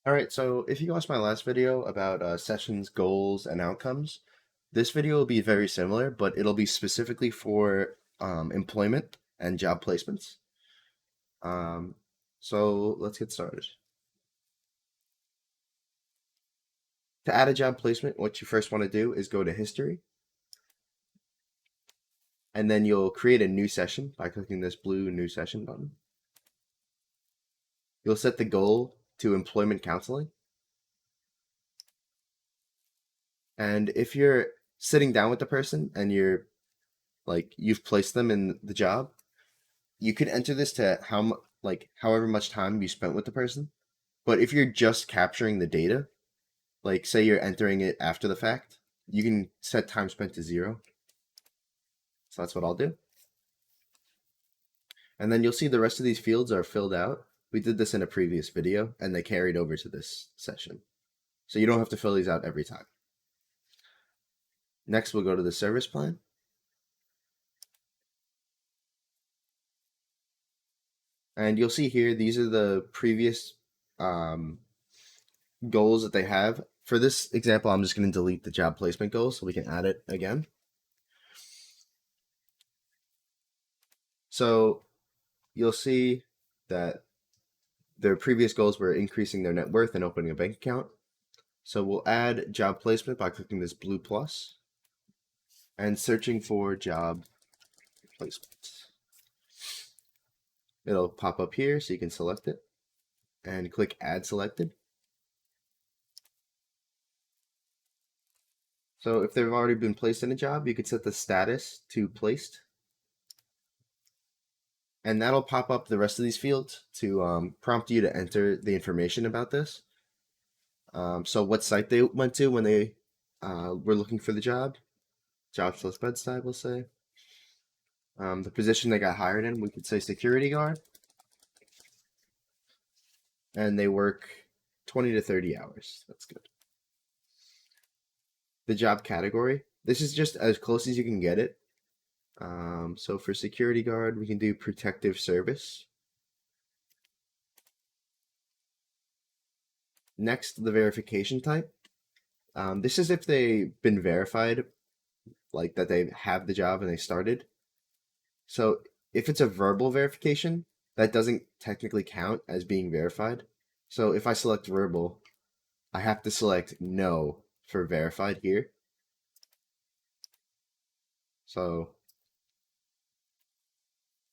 All right, so if you watched my last video about sessions, goals, and outcomes, this video will be very similar, but it'll be specifically for employment and job placements. Um, so let's get started. To add a job placement, what you first want to do is go to History, and then you'll create a new session by clicking this blue New Session button. You'll set the goal to employment counseling, and if you're sitting down with the person and you've placed them in the job, you could enter this to however much time you spent with the person. But if you're just capturing the data, like say you're entering it after the fact, you can set time spent to 0. So that's what I'll do. And then you'll see the rest of these fields are filled out. We did this in a previous video and they carried over to this session. So you don't have to fill these out every time. Next, we'll go to the service plan. And you'll see here, these are the previous um, goals that they have. For this example, I'm just going to delete the job placement goal so we can add it again. So you'll see that their previous goals were increasing their net worth and opening a bank account. So we'll add job placement by clicking this blue plus and searching for job placement. It'll pop up here so you can select it and click add selected. So if they've already been placed in a job, you could set the status to placed. And that'll pop up the rest of these fields to prompt you to enter the information about this. So what site they went to when they were looking for the job, jobs plus bedside, we'll say. The position they got hired in, we could say security guard. And they work 20 to 30 hours. That's good. The job category, this is just as close as you can get it. So for security guard, we can do protective service. Next, the verification type. This is if they've been verified, like that they have the job and they started. So if it's a verbal verification, that doesn't technically count as being verified. So if I select verbal, I have to select no for verified here. So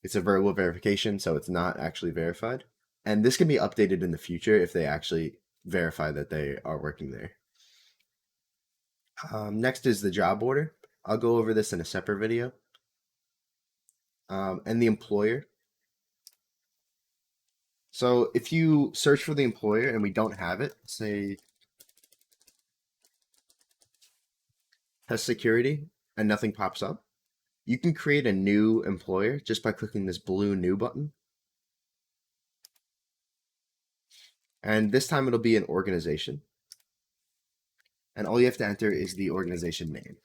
it's a verbal verification, so it's not actually verified. And this can be updated in the future if they actually verify that they are working there. Next is the job order. I'll go over this in a separate video. And the employer. So if you search for the employer and we don't have it, say test security, and nothing pops up, you can create a new employer just by clicking this blue new button. And this time it'll be an organization. And all you have to enter is the organization name.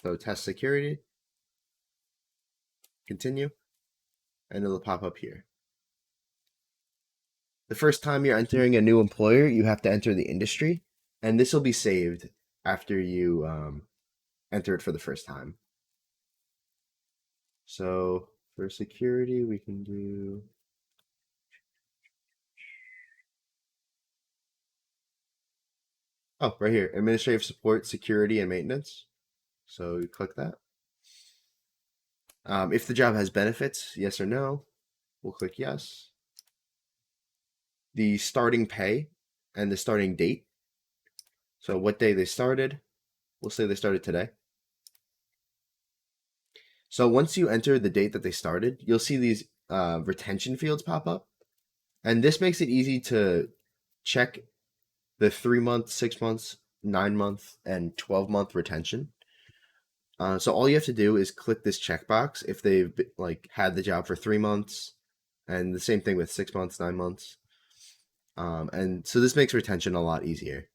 So test security, continue, and it'll pop up here. The first time you're entering a new employer, you have to enter the industry, and this will be saved after you enter it for the first time. So for security, we can do right here, administrative support, security, and maintenance. So you click that. If the job has benefits, yes or no, we'll click yes. The starting pay and the starting date. So what day they started, we'll say they started today. So once you enter the date that they started, you'll see these retention fields pop up. And this makes it easy to check the 3 month, 6 months, 9 month, and 12-month retention. So all you have to do is click this checkbox if they've had the job for 3 months, and the same thing with 6 months, 9 months. And so this makes retention a lot easier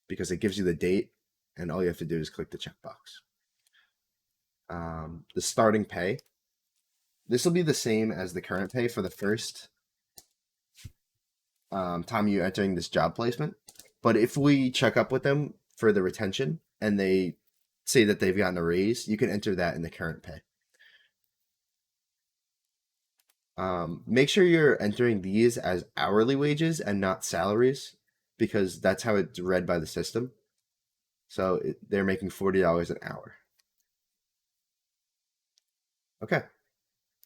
because it gives you the date, and all you have to do is click the checkbox. The starting pay. This will be the same as the current pay for the first time you entering this job placement. But if we check up with them for the retention and they say that they've gotten a raise, you can enter that in the current pay. Make sure you're entering these as hourly wages and not salaries because that's how it's read by the system. So they're making $40 an hour. Okay.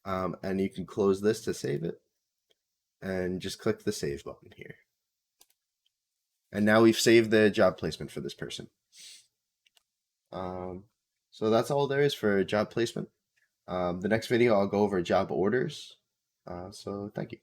And you can close this to save it and just click the save button here. And now we've saved the job placement for this person. So that's all there is for job placement. The next video, I'll go over job orders. So thank you.